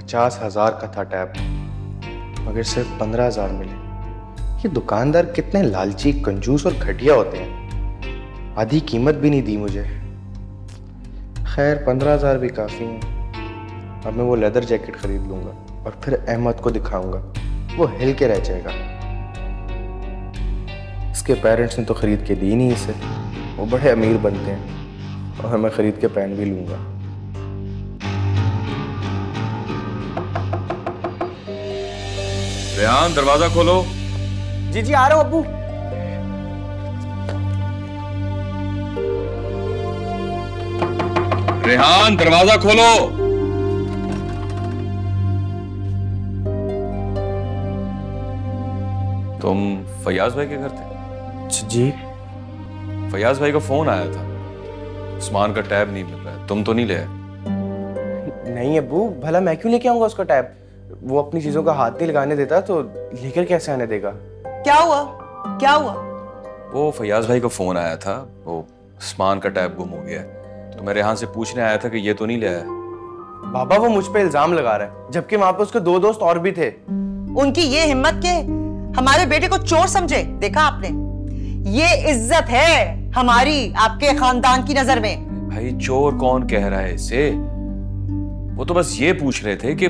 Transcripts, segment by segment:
50,000 का था टैब, मगर सिर्फ 15,000 मिले। ये दुकानदार कितने लालची, कंजूस और घटिया होते हैं। आधी कीमत भी नहीं दी मुझे। खैर 15,000 भी काफ़ी हैं। अब मैं वो लेदर जैकेट खरीद लूँगा और फिर अहमद को दिखाऊंगा, वो हिल के रह जाएगा। इसके पेरेंट्स ने तो खरीद के दी नहीं इसे, वो बड़े अमीर बनते हैं और मैं खरीद के पहन भी लूँगा। रेहान दरवाजा खोलो। जी जी आ रहा हूँ अब्बू। रेहान दरवाजा खोलो। तुम फयाज भाई के घर थे? जी। फयाज भाई का फोन आया था, उस्मान का टैब नहीं मिल रहा है, तुम तो नहीं ले आए? नहीं अब्बू, भला मैं क्यों लेके आऊंगा उसका टैब? वो अपनी चीजों का हाथ नहीं लगाने देता, तो लेकर कैसे आने देगा? क्या हुआ? क्या हुआ? वो फयाज भाई का फोन आया था, वो उस्मान का टैब गुम हो गया है, तो मैं रेहान से पूछने आया था कि ये तो नहीं ले आया। बाबा वो मुझ पे इल्जाम लगा रहा है, जबकि वहां पे उसके 2 दोस्त और भी थे। उनकी ये हिम्मत के हमारे बेटे को चोर समझे। देखा आपने, ये इज्जत है हमारी आपके खानदान की नजर में। भाई चोर कौन कह रहा है इसे? वो तो बस ये पूछ रहे थे कि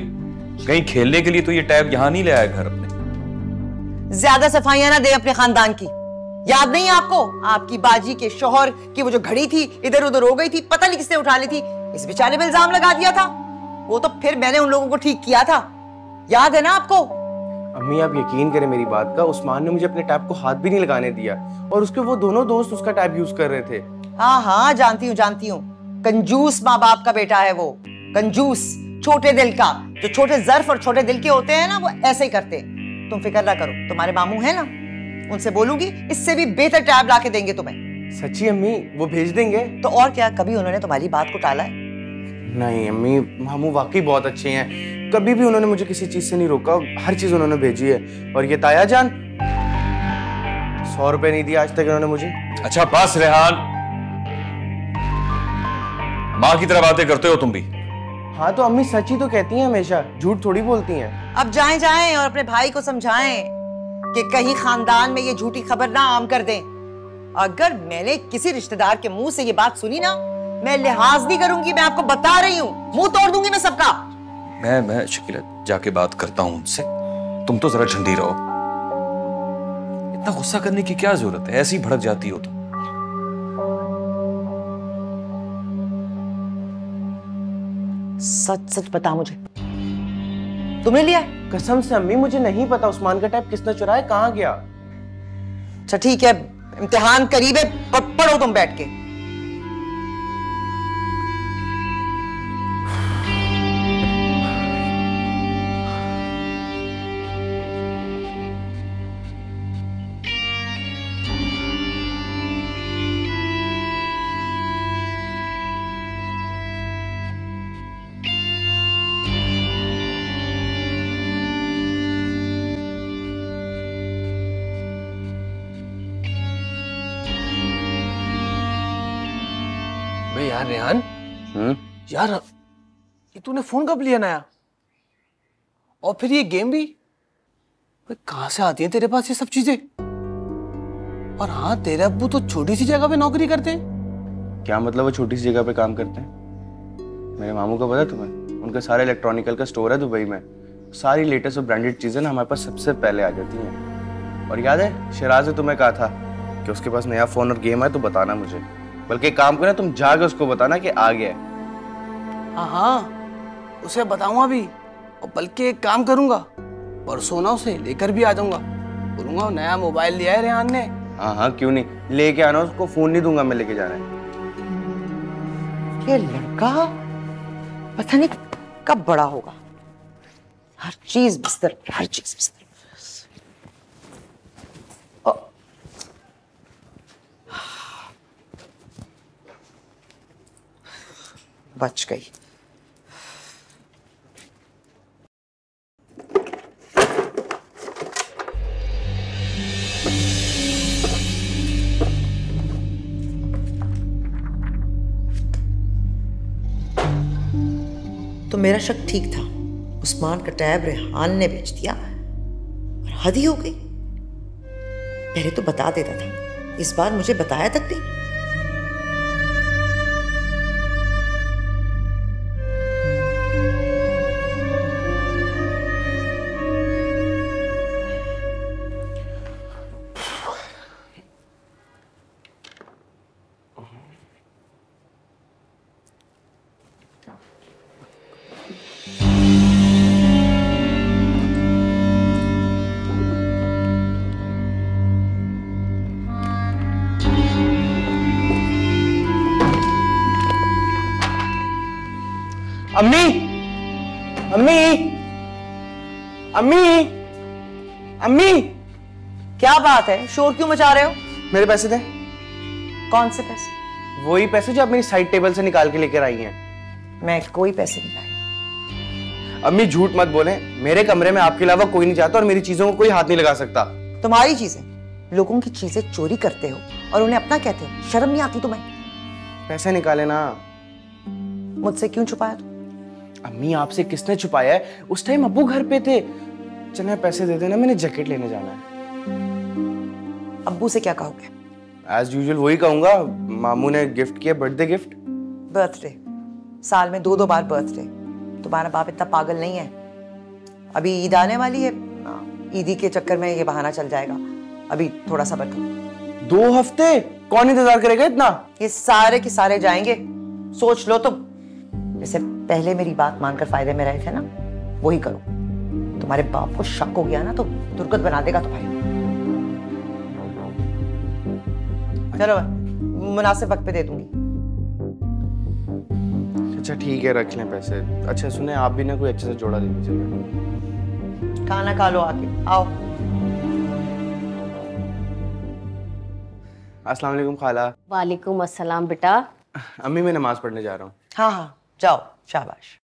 कहीं खेलने के लिए तो ये टैब यहां नहीं ले आया घर अपने। ज्यादा सफाइयां ना दे अपने खानदान की। याद नहीं है आपको, आपकी बाजी के शोहर की वो जो घड़ी थी इधर उधर हो गई थी, पता नहीं किसने उठा ली थी, इस बेचारे पे इल्जाम लगा दिया था। वो तो फिर मैंने उन लोगों को ठीक किया था, याद है ना आपको? अम्मी आप यकीन करें मेरी बात का, उस्मान ने मुझे अपने टैब को हाथ भी नहीं लगाने दिया और उसके वो दोनों दोस्त उसका टैब यूज कर रहे थे। हाँ हाँ जानती हूँ। कंजूस माँ बाप का बेटा है वो, कंजूस, छोटे दिल का। जो छोटे ज़र्फ और छोटे दिल के होते हैं ना, वो ऐसे ही करते हैं। तुम फिक्र ना करो, तुम्हारे मामू है ना, उनसे बोलूंगी, इससे भी बेहतर टैब ला के देंगे तुम्हें। सच्ची अम्मी वो भेज देंगे? तो और क्या, कभी उन्होंने तुम्हारी बात को टाला है? नहीं अम्मी, मामू वाकई बहुत अच्छे हैं, कभी भी उन्होंने मुझे किसी चीज से नहीं रोका, हर चीज उन्होंने भेजी है। और ये ताया जान, 100 रुपए नहीं दिया आज तक इन्होंने मुझे। अच्छा बस रेहान, माँ की तरह बातें करते हो तुम भी। हाँ तो अम्मी सच ही तो कहती हैं हमेशा, झूठ थोड़ी बोलती हैं। अब जाएं और अपने भाई को समझाएं कि कहीं खानदान में ये झूठी खबर ना आम कर दें। अगर मैंने किसी रिश्तेदार के मुंह से ये बात सुनी ना, मैं लिहाज नहीं करूंगी, मैं आपको बता रही हूँ, मुंह तोड़ दूंगी मैं सबका। मैं शकीला जाके बात करता हूँ उनसे, तुम तो जरा ठंडी रहो। इतना गुस्सा करने की क्या जरूरत है, ऐसी भड़क जाती हो तुम। सच सच बता मुझे, तुमने लिया? कसम से अम्मी मुझे नहीं पता उस्मान का टैब किसने चुराया, कहाँ गया। अच्छा ठीक है, इम्तिहान करीब है, पढ़ो तुम बैठ के। यार रेहान, यार ये तूने फोन कब लिया नया? और फिर ये गेम भी कहां से आती है तेरे पास ये सब चीजें? और हाँ, तेरे अब्बू तो छोटी सी जगह पे नौकरी करते हैं। क्या मतलब वो छोटी सी जगह पे काम करते हैं? मेरे मामू का पता है तुम्हें? उनका सारे इलेक्ट्रॉनिकल का स्टोर है दुबई में, सारी लेटेस्ट और ब्रांडेड चीजें ना हमारे पास सबसे पहले आ जाती हैं। और याद है शिराज ने तुम्हें कहा था कि उसके पास नया फोन और गेम है तो बताना मुझे, बल्कि काम करो तुम जाके उसको बताना कि आ गया है। हाँ उसे बताऊंगा भी, और बल्कि एक काम करूंगा, परसों ना उसे लेकर भी आ जाऊंगा, बोलूंगा नया मोबाइल लिया है रेहान ने। हाँ क्यों नहीं, लेके आना, उसको फोन नहीं दूंगा मैं, लेके जाना है। ये लड़का पता नहीं कब बड़ा होगा, हर चीज बिस्तर पर, हर चीज बिस्तर पर। बच गई। तो मेरा शक ठीक था, उस्मान का टैब रेहान ने बेच दिया और हद ही हो गई। पहले तो बता देता था, इस बार मुझे बताया तक नहीं। अम्मी, अम्मी, अम्मी, अम्मी, क्या बात है, शोर क्यों मचा रहे हो? मेरे पैसे दे। कौन से पैसे? वही पैसे जो आप मेरी साइड टेबल से निकाल के लेकर आई हैं। मैं कोई पैसे नहीं लाई। अम्मी झूठ मत बोले, मेरे कमरे में आपके अलावा कोई नहीं जाता और मेरी चीजों को कोई हाथ नहीं लगा सकता। तुम्हारी चीजें, लोगों की चीजें चोरी करते हो और उन्हें अपना कहते हो, शर्म नहीं आती तुम्हें? पैसे निकाले ना। मुझसे क्यों छुपाया तुम? अम्मी आपसे किसने छुपाया है? उस टाइम अब्बू घर पे थे। चले पैसे दे देना, मैंने जैकेट लेने जाना है। अब्बू से क्या कहोगे? एज यूजुअल वही कहूंगा, मामू ने गिफ्ट किया, बर्थडे गिफ्ट। बर्थडे, साल में 2-2 बार बर्थडे। तुम्हारा बाप इतना पागल नहीं है। अभी ईद आने वाली है, ईदी के चक्कर में ये बहाना चल जाएगा। अभी थोड़ा सब्र करो। 2 हफ्ते कौन इंतजार करेगा इतना? ये सारे के सारे जाएंगे, सोच लो तुम। जैसे पहले मेरी बात मानकर फायदे में रहे थे ना, वही करो। तुम्हारे बाप को शक हो गया ना तो दुर्गत बना देगा तुम्हारी। चलो मुनासिब वक्त पे दे दूंगी। अच्छा ठीक है, रख लें पैसे। अच्छा सुने, आप भी ना कोई अच्छे से जोड़ा दे दीजिएगा। खाना खा लो आके, आओ। अस्सलाम वालेकुम खाला। वालेकुम अस्सलाम बेटा। अम्मी मैं नमाज पढ़ने जा रहा हूँ। हाँ हाँ जाओ, शाबाश।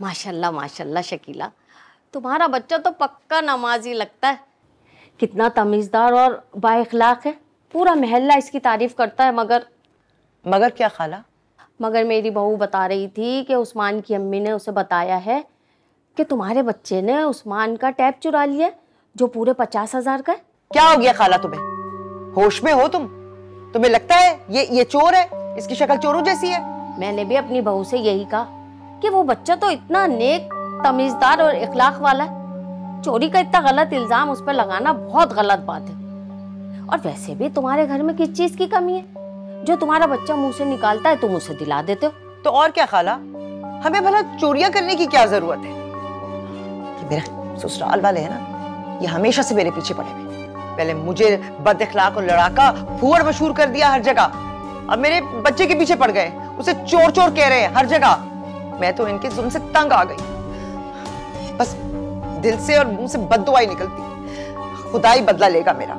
माशाल्लाह माशाल्लाह शकीला, तुम्हारा बच्चा तो पक्का नमाजी लगता है। कितना तमीज़दार और बाइखलाक है, पूरा मोहल्ला इसकी तारीफ करता है। मगर क्या खाला? मगर मेरी बहू बता रही थी कि उस्मान की अम्मी ने उसे बताया है कि तुम्हारे बच्चे ने उस्मान का टैब चुरा लिया जो पूरे 50,000 का है। क्या हो गया खाला तुम्हें? होश में हो तुम? तुम्हें लगता है ये चोर है? इसकी शक्ल चोरों जैसी है। मैंने भी अपनी बहू से यही कहा कि वो बच्चा तो इतना नेक, तमीज़दार और इखलाक वाला है। चोरी का इतना गलत इल्जाम उस पर लगाना बहुत गलत बात है। और वैसे भी तुम्हारे घर में किस चीज की कमी है? जो तुम्हारा बच्चा मुंह से निकालता है तुम उसे दिला देते हो। तो और क्या खाला, हमें भला चोरियां करने की क्या जरूरत है? कि मेरे ससुराल वाले हैं ना, ये हमेशा से मेरे पीछे पड़े हुए। पहले मुझे बद इखलाक और लड़ाका फूहड़ मशहूर कर दिया हर जगह, अब मेरे बच्चे के पीछे पड़ गए, उसे चोर चोर कह रहे हैं हर जगह। मैं तो इनके जुल्म से तंग आ गई। बस दिल से और मुंह से बद्दुआई निकलती। खुदा ही बदला लेगा मेरा।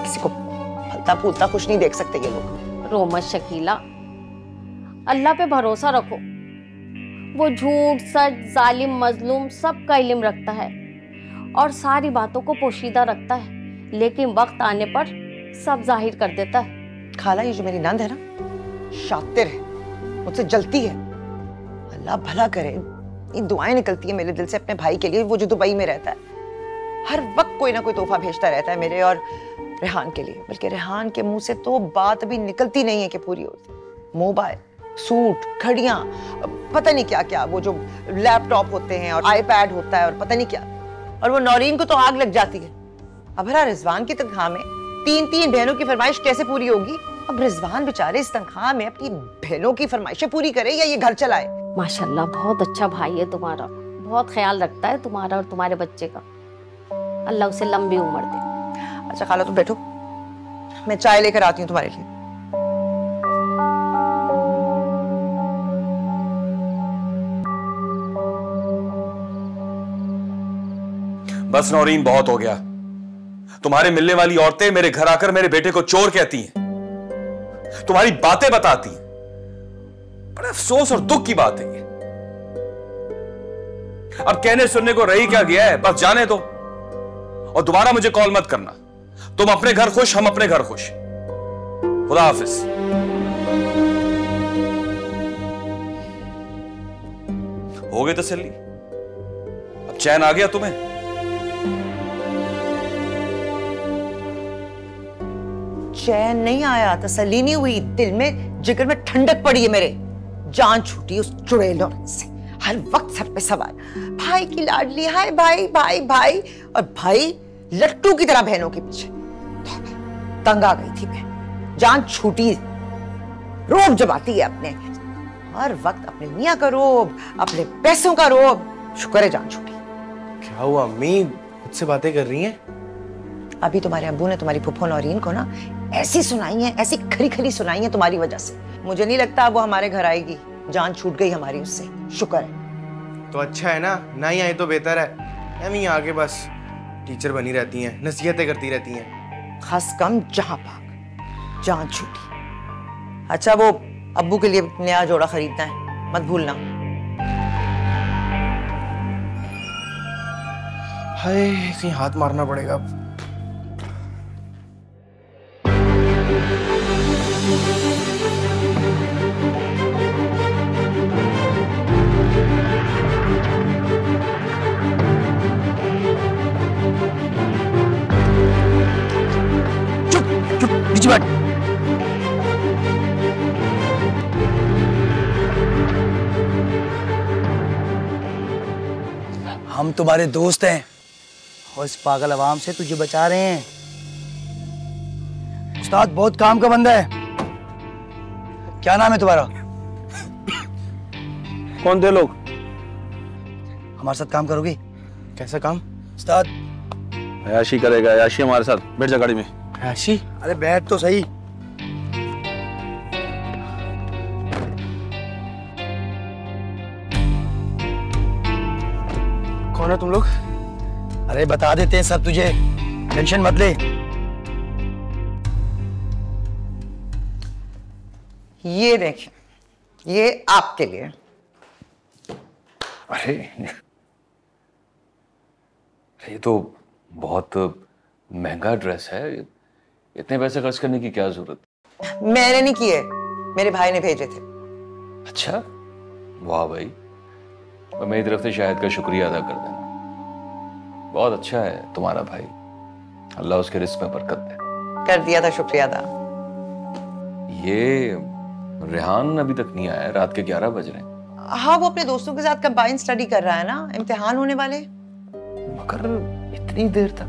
किसी को फलता फूलता खुश नहीं देख सकते ये लोग। रो मत शकीला, अल्लाह पे भरोसा रखो। वो झूठ सच जालिम मजलूम सबका इल्म रखता है और सारी बातों को पोशीदा रखता है, लेकिन वक्त आने पर सब जाहिर कर देता है। खाला ये जो मेरी नंद है ना, शातिर है, मुझसे जलती है। अल्लाह भला करे। ये दुआएं निकलती है मेरे दिल से अपने भाई के लिए, वो जो दुबई में रहता है। हर वक्त कोई ना कोई तोहफा भेजता रहता है मेरे और रेहान के लिए। बल्कि रेहान के मुंह से तो बात अभी निकलती नहीं है कि पूरी होती। मोबाइल, सूट, घड़ियां, पता नहीं क्या क्या, वो जो लैपटॉप होते हैं और आईपैड होता है और पता नहीं क्या। और वो नौरीन को तो आग लग जाती है। अब भला रिजवान की तनख्वाह में 3-3 बहनों की फरमाइश कैसे पूरी होगी? अब रिजवान बेचारे इस तनख्वाह में अपनी बहनों की फरमाइशें पूरी करे या ये घर चलाए? माशाल्लाह बहुत अच्छा भाई है तुम्हारा, बहुत ख्याल रखता है तुम्हारा और तुम्हारे बच्चे का। अल्लाह उसे लंबी उम्र दे। अच्छा खाला तुम बैठो, मैं चाय लेकर आती हूँ तुम्हारे लिए। बस नौरीन, बहुत हो गया। तुम्हारे मिलने वाली औरतें मेरे घर आकर मेरे बेटे को चोर कहती हैं, तुम्हारी बातें बताती हैं। बड़े अफसोस और दुख की बात है ये। अब कहने सुनने को रही क्या गया है, बस जाने दो और दोबारा मुझे कॉल मत करना। तुम अपने घर खुश, हम अपने घर खुश। खुदा हाफिज। हो गई तसल्ली? अब चैन आ गया तुम्हें? चैन नहीं आया, तसल्ली नहीं हुई, दिल में जिगर में ठंडक पड़ी है मेरे। जान छूटी उस चुड़ैल औरत से, हर वक्त सर पे सवार, भाई की लाडली, हाय भाई भाई भाई, और भाई लट्टू की तरह बहनों के पीछे। तंग आ गई थी मैं, जान छूटी। रोब जमाती है अपने, हर वक्त अपने मियाँ का रोब, अपने पैसों का रोब। शुक्र है जान छूटी। क्या हुआ अम्मी, खुद से बातें कर रही हैं? अभी तुम्हारे अब्बू ने तुम्हारी फुफ्फो नौरीन को ना ऐसी सुनाई है, ऐसी खरी खरी सुनाई है तुम्हारी वजह से। मुझे नहीं लगता वो हमारे घर आएगी, जान छूट गई हमारी उससे। शुक्र है। तो अच्छा है ना, ना ही आए तो बेहतर है। अम्मी आगे बस टीचर बनी रहती हैं, नसीहतें करती रहती हैं। खस कम जहां भाग, जान छूटी। अच्छा वो अब्बू के लिए नया जोड़ा खरीदना है, मत भूलना। हाय, कहीं हाथ मारना पड़ेगा। चुप चुप, नीचे बैठ। हम तुम्हारे दोस्त हैं और इस पागल आवाम से तुझे बचा रहे हैं। उस्ताद बहुत काम का बंदा है। क्या नाम है तुम्हारा? कौन थे लोग? हमारे साथ काम करोगी? कैसा काम? उस्ताद अयाशी करेगा, अयाशी हमारे साथ। बैठ जा गाड़ी में। अयाशी? अरे बैठ तो सही। कौन है तुम लोग? अरे बता देते हैं सब तुझे, टेंशन मत ले। ये देखिए, ये आपके लिए। अरे ये तो बहुत महंगा ड्रेस है, इतने पैसे खर्च करने की क्या जरूरत? मैंने नहीं किए, मेरे भाई ने भेजे थे। अच्छा, वाह भाई, और मेरी तरफ से शाहिद का शुक्रिया अदा कर देना। बहुत अच्छा है तुम्हारा भाई, अल्लाह उसके रिस्क में बरकत दे। कर दिया था शुक्रिया अदा। ये रेहान अभी तक नहीं आया, रात के 11 बज रहे हैं। हाँ, वो अपने दोस्तों के साथ कंबाइन स्टडी कर रहा है ना, इम्तिहान होने वाले। मगर इतनी देर तक?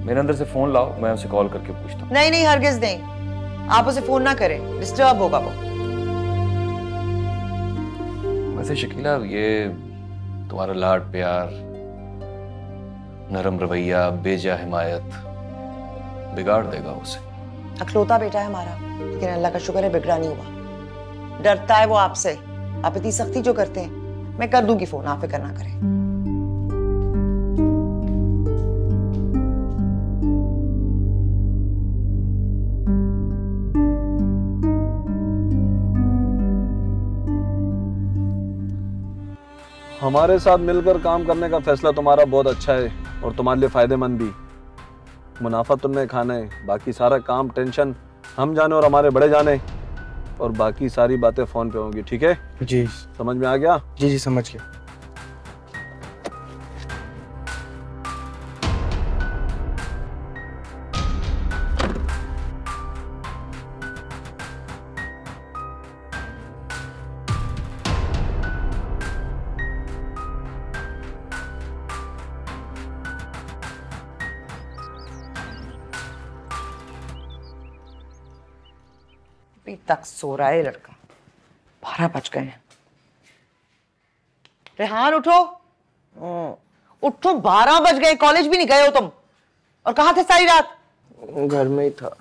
मेरे अंदर से फोन लाओ, मैं उसे कॉल करके पूछता हूँ। नहीं नहीं, हरगिज नहीं, आप उसे फोन ना करें, डिस्टर्ब होगा वो। वैसे शकीला, ये तुम्हारा लाड प्यार, नरम रवैया, बेजा हिमायत बिगाड़ देगा उसे। अखलौता बेटा है हमारा, लेकिन अल्लाह का शुक्र है बिगड़ा नहीं हुआ। डरता है वो आपसे, आप इतनी सख्ती जो करते हैं। मैं कर दूंगी फोन, आप फिक्र ना करें। हमारे साथ मिलकर काम करने का फैसला तुम्हारा बहुत अच्छा है और तुम्हारे लिए फायदेमंद भी। मुनाफा तुमने खाना है, बाकी सारा काम टेंशन हम जाने और हमारे बड़े जाने, और बाकी सारी बातें फोन पे होंगी। ठीक है जी, समझ में आ गया? जी जी समझ गया। अभी तक सो रहा है लड़का, 12 बज गए हैं। रेहान उठो, उठो, 12 बज गए, कॉलेज भी नहीं गए हो तुम। और कहाँ थे सारी रात? घर में ही था।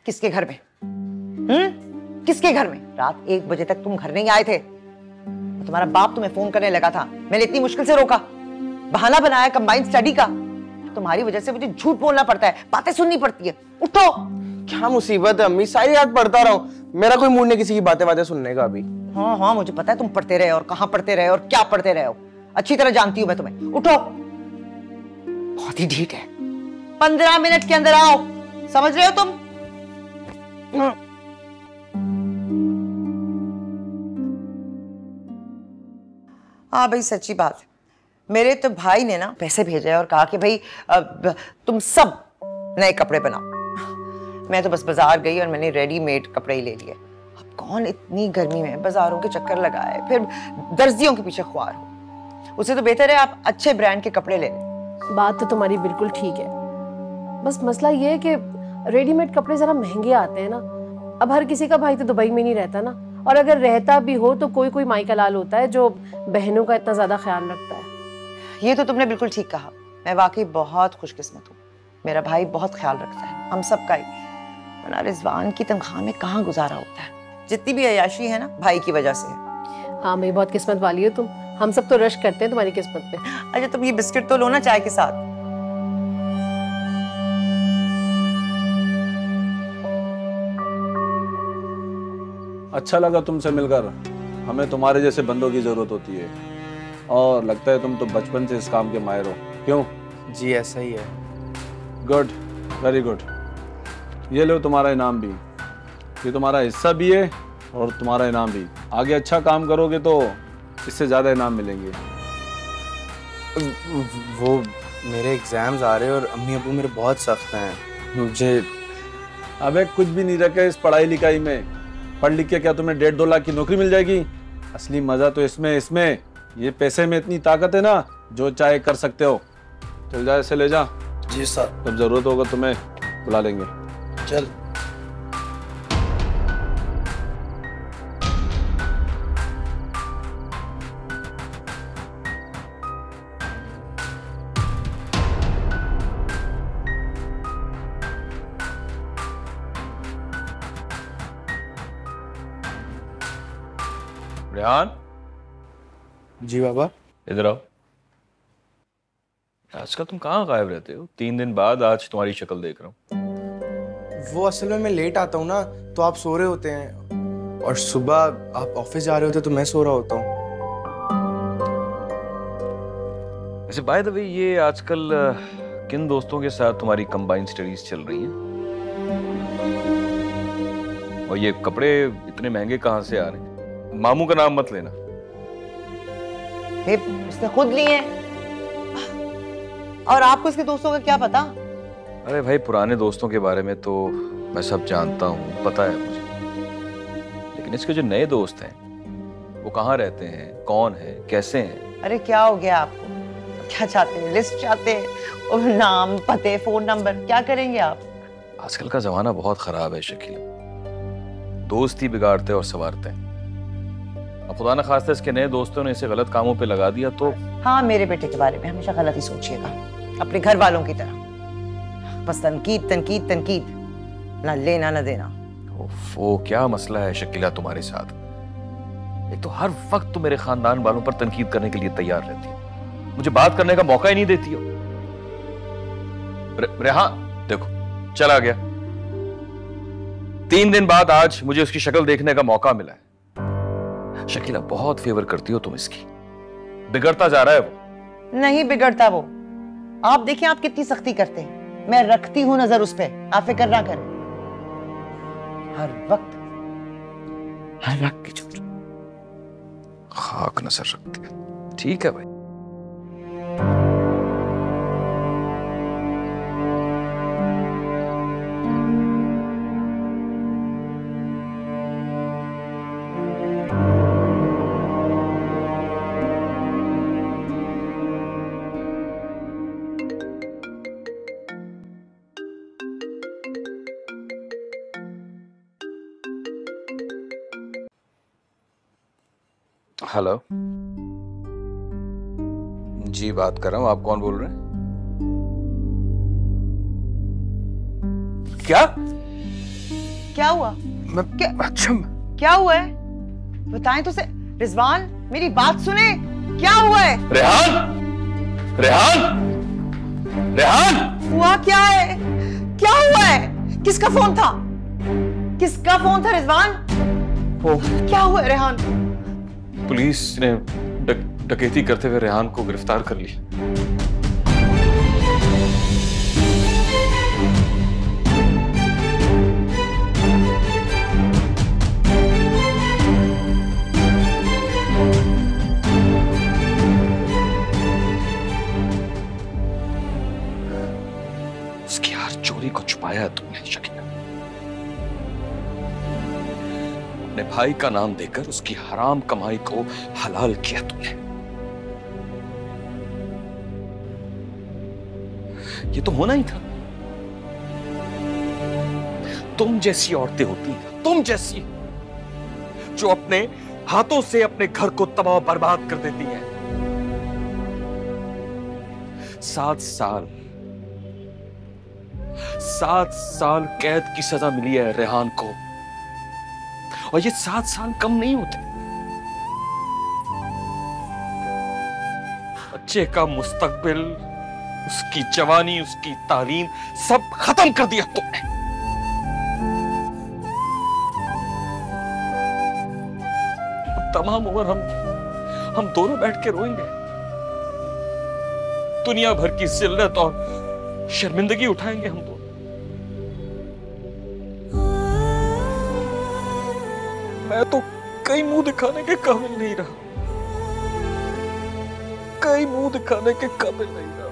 किसके घर में? किसके घर में? रात 1 बजे तक तुम घर नहीं आए थे। तुम्हारा बाप तुम्हें फोन करने लगा था, मैंने इतनी मुश्किल से रोका, बहाना बनाया कंबाइन स्टडी का। तुम्हारी वजह से मुझे झूठ बोलना पड़ता है, बातें सुननी पड़ती है। उठो। क्या मुसीबत है अम्मी, सारी रात पढ़ता रहा हूँ, मेरा कोई मूड नहीं किसी की बातें सुनने का अभी। हाँ हाँ, मुझे पता है तुम पढ़ते रहे और कहाँ पढ़ते रहे और क्या पढ़ते रहे हो, अच्छी तरह जानती हूँ मैं तुम्हें। उठो, बहुत ही ढीठ है। 15 मिनट के अंदर आओ, समझ रहे हो तुम? हाँ भाई सच्ची बात है, मेरे तो भाई ने ना पैसे भेजे और कहा कि भाई तुम सब नए कपड़े बनाओ। मैं तो बस बाजार गई और मैंने रेडीमेड कपड़े ही ले लिए। अब कौन इतनी गर्मी में बाजारों के चक्कर लगाए, फिर दर्जियों के पीछे ख्वार हो। उससे तो बेहतर है आप अच्छे ब्रांड के कपड़े ले लें। बात तो तुम्हारी बिल्कुल ठीक है, बस मसला ये है कि रेडीमेड कपड़े जरा महंगे आते हैं ना। अब हर किसी का भाई तो दुबई में नहीं रहता ना, और अगर रहता भी हो तो कोई कोई माई का लाल होता है जो बहनों का इतना ज्यादा ख्याल रखता है। ये तो तुमने बिल्कुल ठीक कहा, मैं वाकई बहुत खुशकिस्मत हूँ, मेरा भाई बहुत ख्याल रखता है हम सब का ही। वरना रिजवान की तनख्वाह में कहाँ गुजारा होता है। जितनी भी अयाशी है ना भाई की वजह से है। हाँ भाई बहुत किस्मत वाली हो तुम, हम सब तो रश करते हैं तुम्हारी किस्मत पे। अच्छा तुम ये बिस्किट तो लो ना चाय के साथ। अच्छा लगा तुमसे मिलकर, हमें तुम्हारे जैसे बंदों की जरूरत होती है, और लगता है तुम तो बचपन से इस काम के माहिर हो। क्यों? जी ऐसा ही है। Good, very good. ये लो तुम्हारा इनाम भी, ये तुम्हारा हिस्सा भी है और तुम्हारा इनाम भी। आगे अच्छा काम करोगे तो इससे ज़्यादा इनाम मिलेंगे। वो मेरे एग्जाम्स आ रहे हैं और अम्मी अबू मेरे बहुत सख्त हैं, मुझे। अबे कुछ भी नहीं रखा इस पढ़ाई लिखाई में। पढ़ लिख के क्या तुम्हें 1.5-2 लाख की नौकरी मिल जाएगी? असली मजा तो इसमें ये पैसे में इतनी ताकत है ना, जो चाहे कर सकते हो। चल जा, ऐसे ले जा। जी सर। जब जरूरत होगा तुम्हें बुला लेंगे। चल। रेहान, जी बाबा। इधर आओ। आजकल तुम कहाँ गायब रहते हो? 3 दिन बाद आज तुम्हारी शक्ल देख रहा हूँ। वो असल में मैं लेट आता हूँ ना, तो आप सो रहे होते हैं, और सुबह आप ऑफिस जा रहे होते तो मैं सो रहा होता हूँ। वैसे बाय द वे, ये आजकल किन दोस्तों के साथ तुम्हारी कंबाइंड स्टडीज चल रही हैं? और ये कपड़े इतने महंगे कहाँ से आ रहे हैं? मामू का नाम मत लेना। उसने खुद लिए हैं, और आपको इसके दोस्तों का क्या पता? अरे भाई, पुराने दोस्तों के बारे में तो मैं सब जानता हूँ, पता है मुझे, लेकिन इसके जो नए दोस्त हैं वो कहाँ रहते हैं, कौन है, कैसे हैं? अरे क्या हो गया आपको? क्या चाहते हैं? लिस्ट चाहते हैं? और नाम, पते, फोन नंबर, क्या करेंगे आप? आजकल का जमाना बहुत खराब है शकील, दोस्त ही बिगाड़ते और संवारते हैं। अब खुदा न खास्ता इसके नए दोस्तों ने इसे गलत कामों पे लगा दिया तो। हाँ, मेरे बेटे के बारे में हमेशा गलत ही सोचिएगा, अपने घर वालों की तरह। बस तनकीद तनकीद तनकीद, ना लेना ना देना। ओफो, क्या मसला है शकीला तुम्हारे साथ? एक तो हर वक्त तुम मेरे खानदान वालों पर तनकीद करने के लिए तैयार रहती हो, मुझे बात करने का मौका ही नहीं देती हो। रेहान देखो, चला गया। 3 दिन बाद आज मुझे उसकी शक्ल देखने का मौका मिला है। शकीला, बहुत फेवर करती हो तुम इसकी, बिगड़ता जा रहा है वो। नहीं बिगड़ता वो, आप देखिए आप कितनी सख्ती करते हैं। मैं रखती हूं नजर उस पे, आप फिक्र ना करें। हर वक्त की चोट खाक नजर रखती है। ठीक है भाई। हेलो जी, बात कर रहा हूं। आप कौन बोल रहे हैं? क्या क्या हुआ? अच्छा, क्या हुआ है बताएं तो से। रिजवान मेरी बात सुने, क्या हुआ है? रेहान, रेहान, रेहान, हुआ क्या है? क्या हुआ है? किसका फोन था? किसका फोन था रिजवान? क्या हुआ रेहान? पुलिस ने डकैती करते हुए रेहान को गिरफ्तार कर लिया। चोरी को छुपाया है तुमने शकीना। अपने भाई का नाम देकर उसकी हराम कमाई को हलाल किया तुमने। ये तो होना ही था। तुम जैसी औरतें होती हैं, तुम जैसी, जो अपने हाथों से अपने घर को तबाह बर्बाद कर देती हैं। 7 साल कैद की सजा मिली है रेहान को, और ये 7 साल कम नहीं होते। बच्चे का मुस्तकबिल, उसकी जवानी, उसकी तालीम सब खत्म कर दिया तुमने। तमाम उम्र हम दोनों बैठ के रोएंगे, दुनिया भर की जिल्लत और शर्मिंदगी उठाएंगे हम दोनों। मैं तो कई मुंह दिखाने के काबिल नहीं रहा, कई मुंह दिखाने के काबिल नहीं रहा।